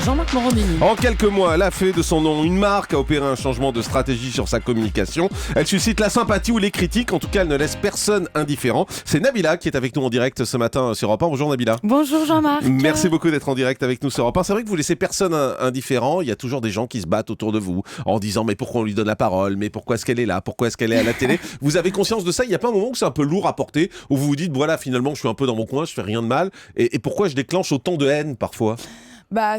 Jean-Marc Morandini. En quelques mois, elle a fait de son nom une marque, a opéré un changement de stratégie sur sa communication. Elle suscite la sympathie ou les critiques, en tout cas elle ne laisse personne indifférent. C'est Nabila qui est avec nous en direct ce matin sur Europe 1. Bonjour Nabila. Bonjour Jean-Marc. Merci beaucoup d'être en direct avec nous sur Europe 1. C'est vrai que vous laissez personne indifférent. Il y a toujours des gens qui se battent autour de vous en disant mais pourquoi on lui donne la parole, mais pourquoi est-ce qu'elle est là, pourquoi est-ce qu'elle est à la télé. Vous avez conscience de ça? Il n'y a pas un moment où c'est un peu lourd à porter, où vous vous dites voilà, finalement je suis un peu dans mon coin, je fais rien de mal, et pourquoi je déclenche autant de haine parfois?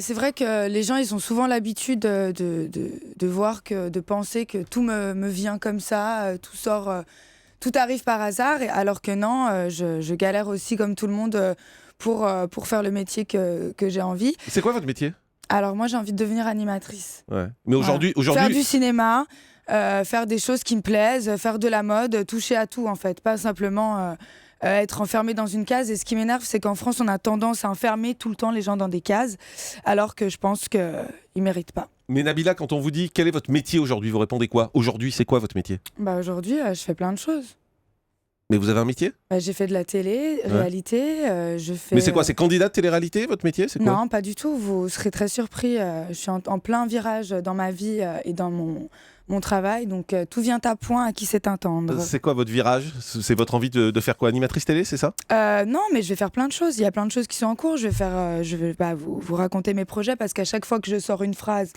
C'est vrai que les gens, ils ont souvent l'habitude de voir de penser que tout me vient comme ça, tout sort, tout arrive par hasard, alors que non, je galère aussi comme tout le monde pour faire le métier que j'ai envie. C'est quoi votre métier? Alors moi, j'ai envie de devenir animatrice. Ouais. Mais aujourd'hui... Faire du cinéma, faire des choses qui me plaisent, faire de la mode, toucher à tout en fait, pas simplement... être enfermé dans une case. Et ce qui m'énerve, c'est qu'en France, on a tendance à enfermer tout le temps les gens dans des cases, alors que je pense qu'ils ne méritent pas. Mais Nabila, quand on vous dit quel est votre métier aujourd'hui, vous répondez quoi? Aujourd'hui, c'est quoi votre métier? Aujourd'hui, je fais plein de choses. Mais vous avez un métier? J'ai fait de la télé, réalité, je fais... Mais c'est quoi? C'est candidat de télé-réalité, votre métier? C'est quoi? Non, pas du tout. Vous serez très surpris. Je suis en plein virage dans ma vie et dans mon travail, donc tout vient à point à qui sait entendre. C'est quoi votre virage? C'est votre envie de faire quoi? Animatrice télé, c'est ça? Non, mais je vais faire plein de choses. Il y a plein de choses qui sont en cours. Je vais pas vous raconter mes projets parce qu'à chaque fois que je sors une phrase,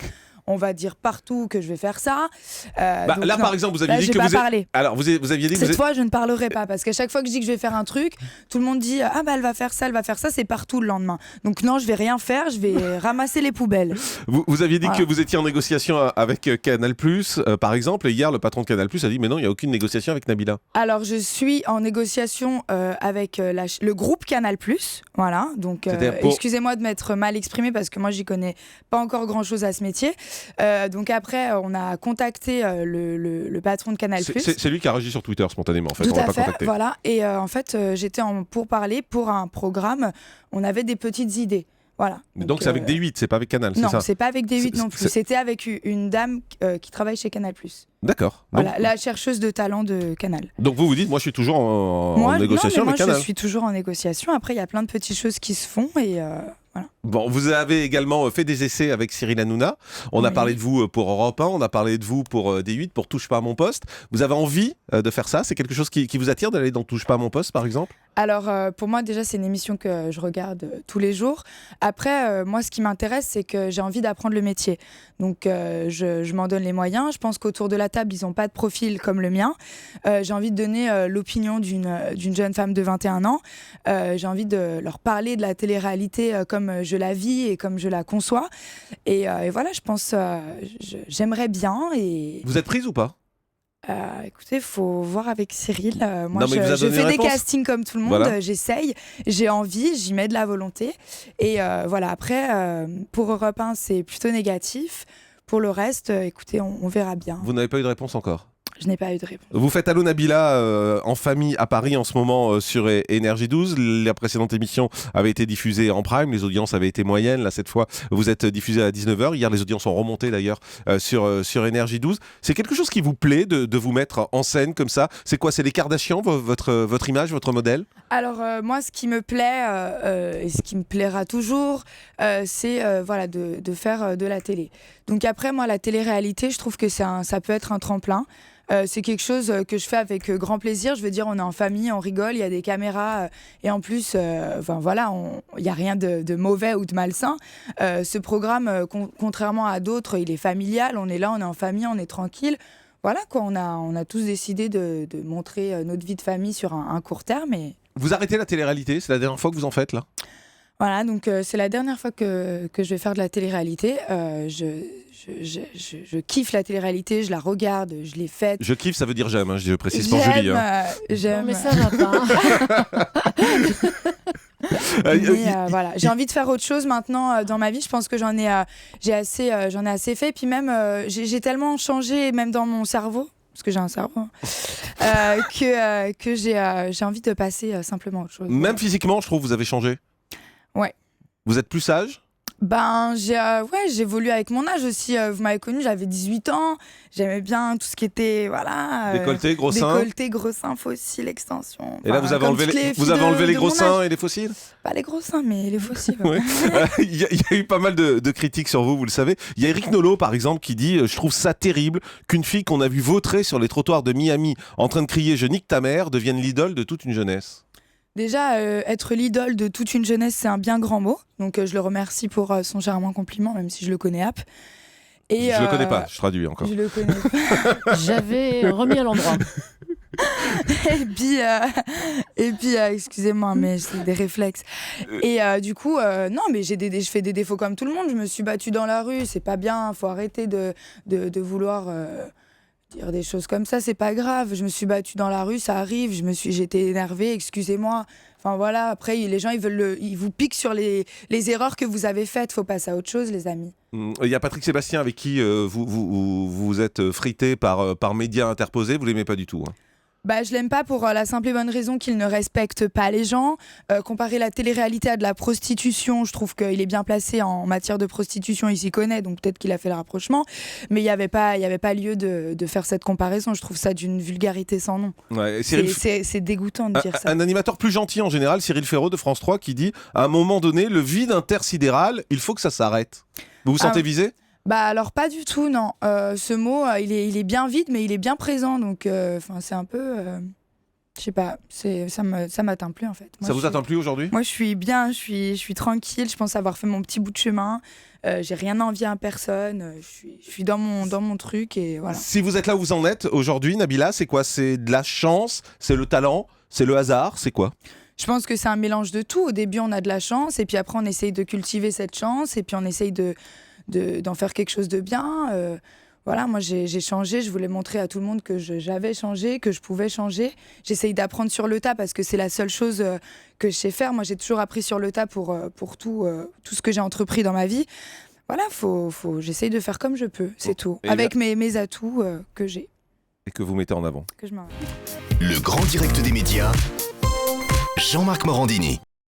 on va dire partout que je vais faire ça. Là, non. Par exemple, vous aviez dit que vous... Alors, vous aviez dit que cette fois, je ne parlerai pas parce qu'à chaque fois que je dis que je vais faire un truc, tout le monde dit elle va faire ça, c'est partout le lendemain. Donc non, je vais rien faire, je vais ramasser les poubelles. Vous aviez dit que vous étiez en négociation avec Canal+, par exemple, et hier, le patron de Canal+ a dit mais non, il n'y a aucune négociation avec Nabila. Alors, je suis en négociation avec le groupe Canal+. Voilà, donc excusez-moi de m'être mal exprimée parce que moi, j'y connais pas encore grand-chose à ce métier. Donc après, on a contacté le patron de Canal+. C'est lui qui a réagi sur Twitter spontanément, en fait. Tout on l'a à pas fait, contacté. voilà. Et en fait, j'étais en pourparlers pour un programme. On avait des petites idées. Voilà. Donc c'est avec D8, c'est pas avec Canal, c'est ça? Non, c'est pas avec D8 non plus. C'était avec une dame qui travaille chez Canal+. D'accord. Voilà, donc... la chercheuse de talent de Canal. Donc vous dites, moi je suis toujours en négociation avec Canal. Moi je suis toujours en négociation. Après, il y a plein de petites choses qui se font et voilà. Bon, vous avez également fait des essais avec Cyril Hanouna. On a parlé de vous pour Europe 1, on a parlé de vous pour D8, pour Touche pas à mon poste. Vous avez envie de faire ça? C'est quelque chose qui vous attire d'aller dans Touche pas à mon poste, par exemple? Alors, pour moi, déjà, c'est une émission que je regarde tous les jours. Après, moi, ce qui m'intéresse, c'est que j'ai envie d'apprendre le métier. Donc, je m'en donne les moyens. Je pense qu'autour de la table, ils n'ont pas de profil comme le mien. J'ai envie de donner l'opinion d'une jeune femme de 21 ans. J'ai envie de leur parler de la télé-réalité comme je la vis et comme je la conçois. Et voilà, je pense, j'aimerais bien. Et... Vous êtes prise ou pas? Écoutez, il faut voir avec Cyril. Moi, non, je fais des castings comme tout le monde. Voilà. J'essaye, j'ai envie, j'y mets de la volonté. Et voilà, après, pour Europe 1, c'est plutôt négatif. Pour le reste, écoutez, on verra bien. Vous n'avez pas eu de réponse encore? Je n'ai pas eu de réponse. Vous faites Allô Nabila en famille à Paris en ce moment sur Énergie 12. La précédente émission avait été diffusée en prime, les audiences avaient été moyennes. Là, cette fois, vous êtes diffusé à 19h. Hier, les audiences ont remonté d'ailleurs sur Énergie 12. C'est quelque chose qui vous plaît de vous mettre en scène comme ça? C'est quoi? C'est les Kardashians, votre image, votre modèle? Alors, moi, ce qui me plaît et ce qui me plaira toujours, c'est voilà, de faire de la télé. Donc après, moi, la télé-réalité, je trouve que ça peut être un tremplin. C'est quelque chose que je fais avec grand plaisir. Je veux dire, on est en famille, on rigole, il y a des caméras et en plus, voilà, il n'y a rien de mauvais ou de malsain. Ce programme, contrairement à d'autres, il est familial. On est là, on est en famille, on est tranquille. Voilà quoi, on a tous décidé de montrer notre vie de famille sur un court terme. Et... Vous arrêtez la télé-réalité? C'est la dernière fois que vous en faites là? Voilà, donc c'est la dernière fois que je vais faire de la télé-réalité. Je kiffe la télé-réalité, je la regarde, je l'ai faite. Je kiffe, ça veut dire j'aime, je précise pour Julie. J'aime. Non, mais ça va pas. Voilà, j'ai envie de faire autre chose maintenant dans ma vie. Je pense que j'en ai assez fait. Puis même, j'ai tellement changé, même dans mon cerveau, parce que j'ai un cerveau, que j'ai envie de passer simplement à autre chose. Même physiquement, je trouve, vous avez changé. Ouais. Vous êtes plus sage? J'ai évolué avec mon âge aussi. Vous m'avez connue, j'avais 18 ans. J'aimais bien tout ce qui était, Décolleté, gros seins. Décolleté, gros seins, fossiles, extension. Et là, vous avez enlevé les gros seins et les fossiles? Pas les gros seins, mais les fossiles. Ouais. Il y a eu pas mal de critiques sur vous, vous le savez. Il y a Eric Nolot, par exemple, qui dit « Je trouve ça terrible qu'une fille qu'on a vue vautrer sur les trottoirs de Miami en train de crier « Je nique ta mère » devienne l'idole de toute une jeunesse. » Déjà, être l'idole de toute une jeunesse, c'est un bien grand mot. Donc, je le remercie pour son charmant compliment, même si je le connais ap. Et, je le connais pas, je traduis encore. Je le connais pas. J'avais remis à l'endroit. et puis excusez-moi, mais c'est des réflexes. Et du coup, non, mais je fais des défauts comme tout le monde. Je me suis battue dans la rue, c'est pas bien. Faut arrêter de vouloir dire des choses comme ça. C'est pas grave. Je me suis battue dans la rue, ça arrive. J'étais énervée, excusez-moi. Enfin voilà. Après, les gens, ils vous piquent sur les erreurs que vous avez faites. Faut passer à autre chose, les amis. Il y a Patrick Sébastien avec qui vous êtes frité par médias interposés. Vous l'aimez pas du tout, hein. Je l'aime pas pour la simple et bonne raison qu'il ne respecte pas les gens. Comparer la télé-réalité à de la prostitution, je trouve qu'il est bien placé en matière de prostitution, il s'y connaît, donc peut-être qu'il a fait le rapprochement. Mais il n'y avait pas lieu de faire cette comparaison. Je trouve ça d'une vulgarité sans nom. Ouais, c'est dégoûtant de dire ça. Un animateur plus gentil en général, Cyril Ferraud de France 3, qui dit « À un moment donné, le vide intersidéral, il faut que ça s'arrête. » Vous vous sentez visé ? Alors pas du tout, non. Ce mot, il est bien vide, mais il est bien présent, donc c'est un peu, je sais pas, ça m'atteint plus en fait. Moi, ça vous atteint plus aujourd'hui ? Moi, je suis bien, je suis tranquille. Je pense avoir fait mon petit bout de chemin. J'ai rien à envier à personne. Je suis dans mon truc et voilà. Si vous êtes là où vous en êtes aujourd'hui, Nabila, c'est quoi ? C'est de la chance ? C'est le talent ? C'est le hasard ? C'est quoi ? Je pense que c'est un mélange de tout. Au début, on a de la chance, et puis après, on essaye de cultiver cette chance, et puis on essaye d'en faire quelque chose de bien. Voilà, moi j'ai changé, je voulais montrer à tout le monde que j'avais changé, que je pouvais changer. J'essaye d'apprendre sur le tas parce que c'est la seule chose que je sais faire. Moi j'ai toujours appris sur le tas pour tout ce que j'ai entrepris dans ma vie. Voilà, j'essaye de faire comme je peux, c'est tout. Et avec mes atouts que j'ai. Et que vous mettez en avant. Que je m'en... Le grand direct des médias, Jean-Marc Morandini.